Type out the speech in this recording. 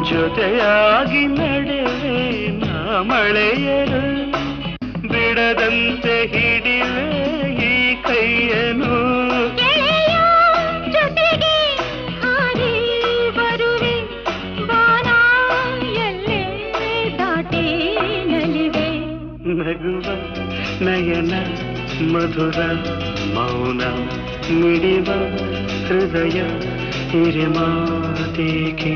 ಜೊತೆಯಾಗಿ ನಡೆವೆ ನಾ ಮಳೆಯರು ಬಿಡದಂತೆ ಹಿಡಿವೆ ಈ ಕೈಯನು ಜೊತೆಗೆ ಹಾರಿ ಬರುವೆ ಬಾಣ ಎಲ್ಲೇ ದಾಟಿ ನಲಿವೆ ನಗುವ ನಯನ ಮಧುರ ಮೌನ ಮಿಡಿವ ಹೃದಯ ಹಿರಿಮಾತೇಕೆ